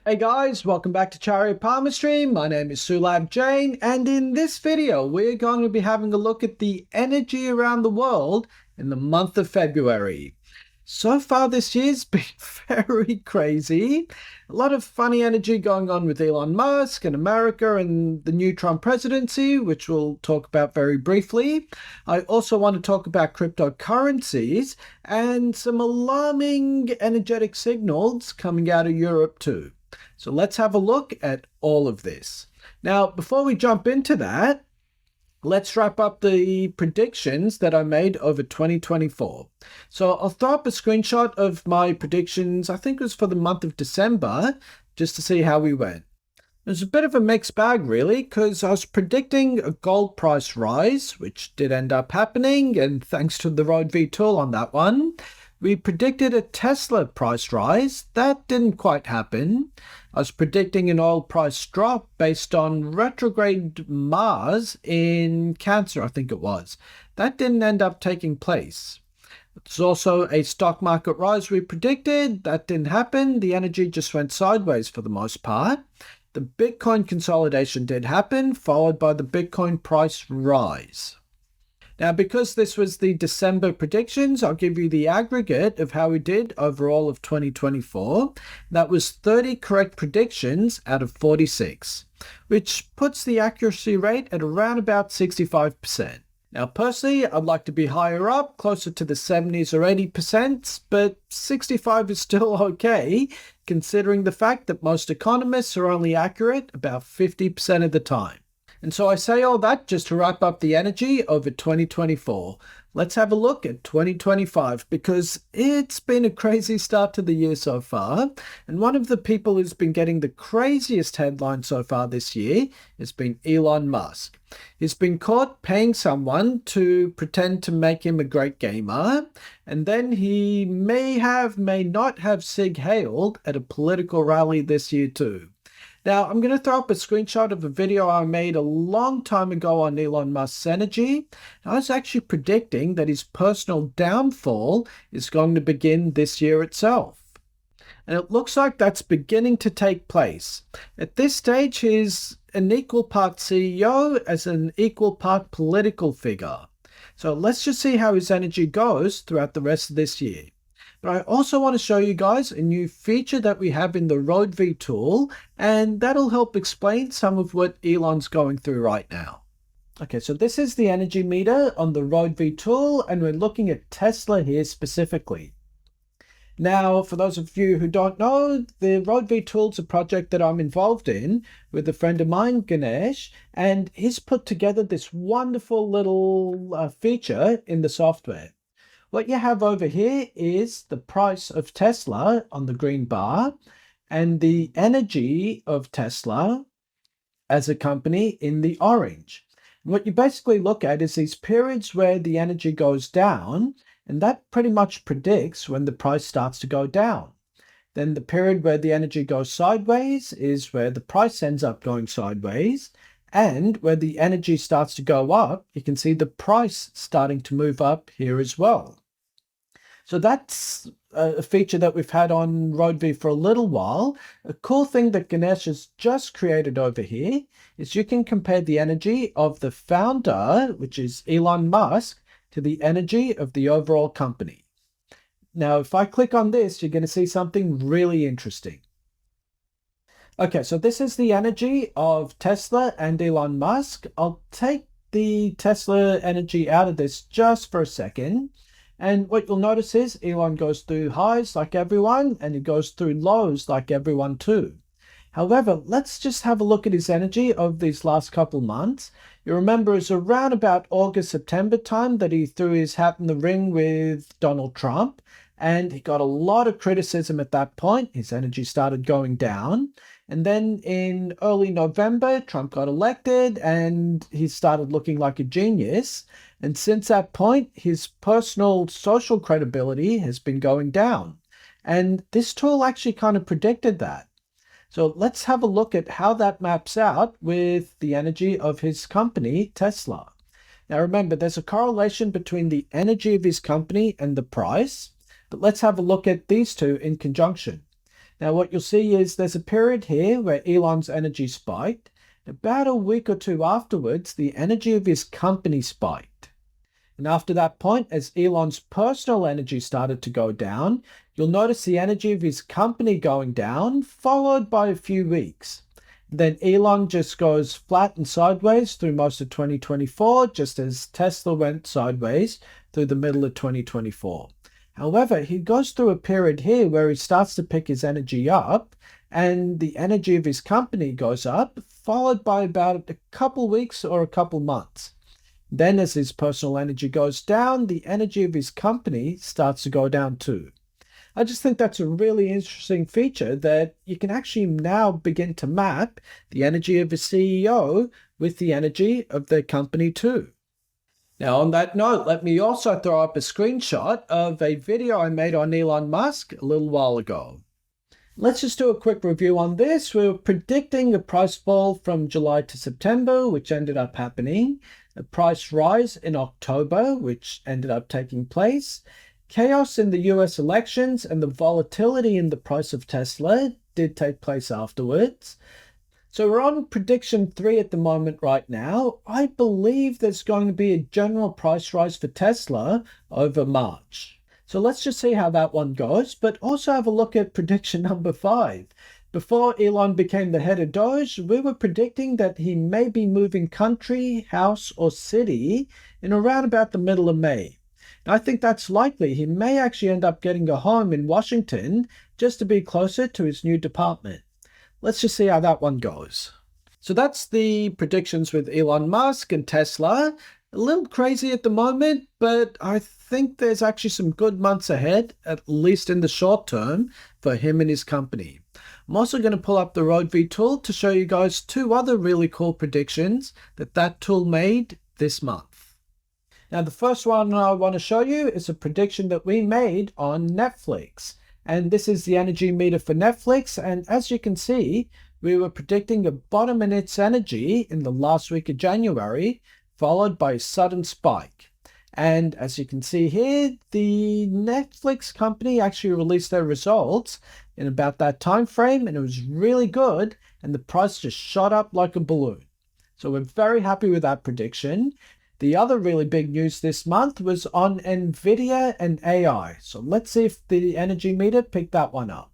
Hey guys, welcome back to Chariot Palmistry. My name is Sulabh Jain, and in this video we're going to be having a look at the energy around the world in the month of February. So far this year's been very crazy. A lot of funny energy going on with Elon Musk and America and the new Trump presidency, which we'll talk about very briefly. I also want to talk about cryptocurrencies and some alarming energetic signals coming out of Europe too. So let's have a look at all of this. Now, before we jump into that, let's wrap up the predictions that I made over 2024. So I'll throw up a screenshot of my predictions, I think it was for the month of December, just to see how we went. It was a bit of a mixed bag, really, because I was predicting a gold price rise, which did end up happening, and thanks to the Rode V tool on that one. We predicted a Tesla price rise. That didn't quite happen. I was predicting an oil price drop based on retrograde Mars in Cancer, I think it was. That didn't end up taking place. There's also a stock market rise we predicted. That didn't happen. The energy just went sideways for the most part. The Bitcoin consolidation did happen, followed by the Bitcoin price rise. Now, because this was the December predictions, I'll give you the aggregate of how we did overall of 2024. That was 30 correct predictions out of 46, which puts the accuracy rate at around about 65%. Now, personally, I'd like to be higher up, closer to the 70s or 80%, but 65 is still okay, considering the fact that most economists are only accurate about 50% of the time. And so I say all that just to wrap up the energy over 2024. Let's have a look at 2025 because it's been a crazy start to the year so far. And one of the people who's been getting the craziest headline so far this year has been Elon Musk. He's been caught paying someone to pretend to make him a great gamer. And then he may not have Sig hailed at a political rally this year too. Now, I'm going to throw up a screenshot of a video I made a long time ago on Elon Musk's energy. I was actually predicting that his personal downfall is going to begin this year itself. And it looks like that's beginning to take place. At this stage, he's an equal part CEO as an equal part political figure. So let's just see how his energy goes throughout the rest of this year. But I also want to show you guys a new feature that we have in the Rode V tool, and that'll help explain some of what Elon's going through right now. Okay, so this is the energy meter on the Rode V tool, and we're looking at Tesla here specifically. Now, for those of you who don't know, the Rode V tool is a project that I'm involved in with a friend of mine, Ganesh, and he's put together this wonderful little feature in the software. What you have over here is the price of Tesla on the green bar and the energy of Tesla as a company in the orange. And what you basically look at is these periods where the energy goes down, and that pretty much predicts when the price starts to go down. Then the period where the energy goes sideways is where the price ends up going sideways. And where the energy starts to go up, you can see the price starting to move up here as well. So that's a feature that we've had on Rode V for a little while. A cool thing that Ganesh has just created over here is you can compare the energy of the founder, which is Elon Musk, to the energy of the overall company. Now, if I click on this, you're going to see something really interesting. Okay, so this is the energy of Tesla and Elon Musk. I'll take the Tesla energy out of this just for a second. And what you'll notice is Elon goes through highs like everyone, and he goes through lows like everyone too. However, let's just have a look at his energy over these last couple months. You remember it's around about August, September time that he threw his hat in the ring with Donald Trump, and he got a lot of criticism at that point. His energy started going down. And then in early November, Trump got elected and he started looking like a genius. And since that point, his personal social credibility has been going down. And this tool actually kind of predicted that. So let's have a look at how that maps out with the energy of his company, Tesla. Now remember, there's a correlation between the energy of his company and the price. But let's have a look at these two in conjunction. Now what you'll see is there's a period here where Elon's energy spiked. About a week or two afterwards, the energy of his company spiked. And after that point, as Elon's personal energy started to go down, you'll notice the energy of his company going down, followed by a few weeks. Then Elon just goes flat and sideways through most of 2024, just as Tesla went sideways through the middle of 2024. However, he goes through a period here where he starts to pick his energy up, and the energy of his company goes up, followed by about a couple weeks or a couple months. Then as his personal energy goes down, the energy of his company starts to go down too. I just think that's a really interesting feature that you can actually now begin to map the energy of a CEO with the energy of their company too. Now on that note, let me also throw up a screenshot of a video I made on Elon Musk a little while ago. Let's just do a quick review on this. We were predicting a price fall from July to September, which ended up happening. A price rise in October, which ended up taking place. Chaos in the US elections and the volatility in the price of Tesla did take place afterwards. So we're on prediction 3 at the moment right now. I believe there's going to be a general price rise for Tesla over March. So let's just see how that one goes, but also have a look at prediction number 5. Before Elon became the head of Doge, we were predicting that he may be moving country, house, or city in around about the middle of May. I think that's likely. He may actually end up getting a home in Washington just to be closer to his new department. Let's just see how that one goes. So that's the predictions with Elon Musk and Tesla. A little crazy at the moment, but I think there's actually some good months ahead, at least in the short term, for him and his company. I'm also going to pull up the RoadV tool to show you guys 2 other really cool predictions that tool made this month. Now the first one I want to show you is a prediction that we made on Netflix. And this is the energy meter for Netflix. And as you can see, we were predicting a bottom in its energy in the last week of January, followed by a sudden spike. And as you can see here, the Netflix company actually released their results in about that time frame, and it was really good, and the price just shot up like a balloon. So we're very happy with that prediction. The other really big news this month was on NVIDIA and AI. So let's see if the energy meter picked that one up.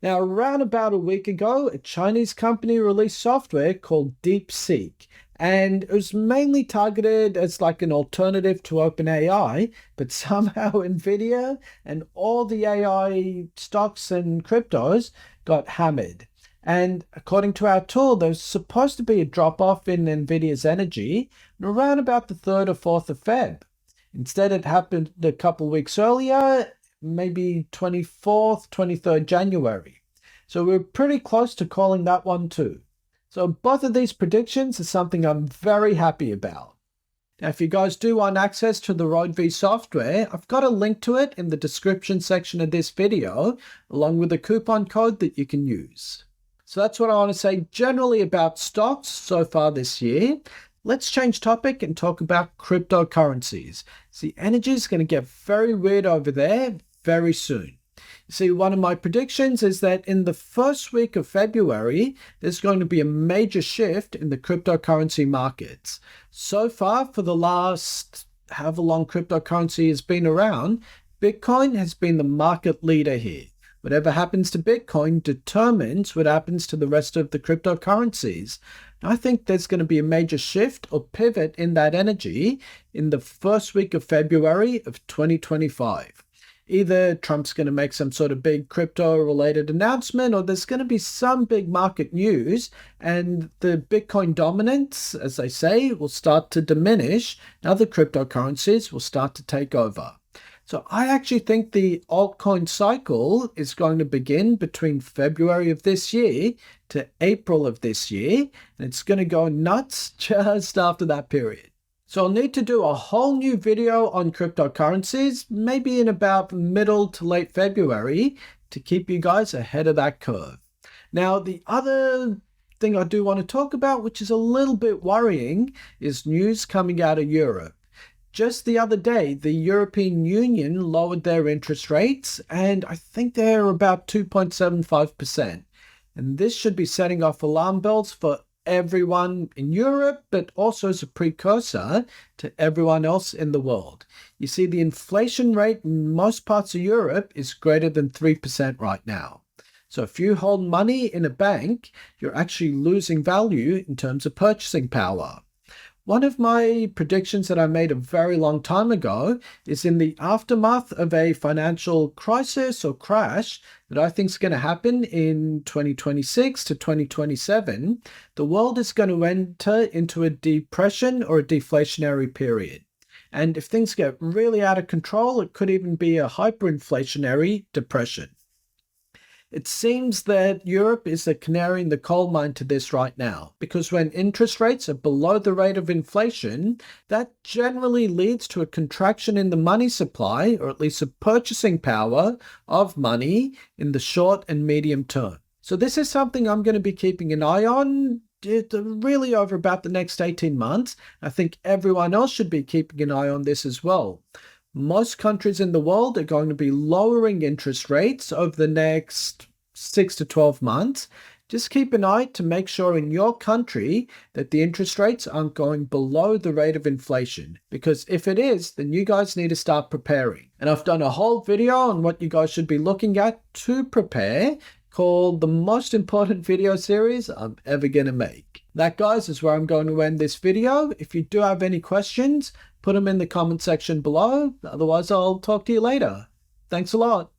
Now, around about a week ago, a Chinese company released software called DeepSeek. And it was mainly targeted as like an alternative to OpenAI, but somehow NVIDIA and all the AI stocks and cryptos got hammered. And according to our tool, there's supposed to be a drop-off in NVIDIA's energy around about the 3rd or 4th of Feb. Instead, it happened a couple weeks earlier, maybe 24th, 23rd January. So we're pretty close to calling that one too. So both of these predictions are something I'm very happy about. Now, if you guys do want access to the RoadV software, I've got a link to it in the description section of this video, along with a coupon code that you can use. So that's what I want to say generally about stocks so far this year. Let's change topic and talk about cryptocurrencies. See, energy is going to get very weird over there very soon. You see, one of my predictions is that in the first week of February, there's going to be a major shift in the cryptocurrency markets. So far, for the last however long cryptocurrency has been around, Bitcoin has been the market leader here. Whatever happens to Bitcoin determines what happens to the rest of the cryptocurrencies. I think there's going to be a major shift or pivot in that energy in the first week of February of 2025. Either Trump's going to make some sort of big crypto-related announcement, or there's going to be some big market news, and the Bitcoin dominance, as they say, will start to diminish. Other cryptocurrencies will start to take over. So I actually think the altcoin cycle is going to begin between February of this year to April of this year, and it's going to go nuts just after that period. So I'll need to do a whole new video on cryptocurrencies, maybe in about middle to late February, to keep you guys ahead of that curve. Now, the other thing I do want to talk about, which is a little bit worrying, is news coming out of Europe. Just the other day, the European Union lowered their interest rates, and I think they're about 2.75%. And this should be setting off alarm bells for everyone in Europe, but also as a precursor to everyone else in the world. You see, the inflation rate in most parts of Europe is greater than 3% right now. So if you hold money in a bank, you're actually losing value in terms of purchasing power. One of my predictions that I made a very long time ago is in the aftermath of a financial crisis or crash that I think is going to happen in 2026 to 2027, the world is going to enter into a depression or a deflationary period. And if things get really out of control, it could even be a hyperinflationary depression. It seems that Europe is the canary in the coal mine to this right now, because when interest rates are below the rate of inflation, that generally leads to a contraction in the money supply, or at least a purchasing power of money in the short and medium term. So this is something I'm going to be keeping an eye on really over about the next 18 months. I think everyone else should be keeping an eye on this as well. Most countries in the world are going to be lowering interest rates over the next 6 to 12 months. Just keep an eye to make sure in your country that the interest rates aren't going below the rate of inflation. Because if it is, then you guys need to start preparing. And I've done a whole video on what you guys should be looking at to prepare, called the most important video series I'm ever going to make. That, guys, is where I'm going to end this video. If you do have any questions, put them in the comment section below. Otherwise, I'll talk to you later. Thanks a lot.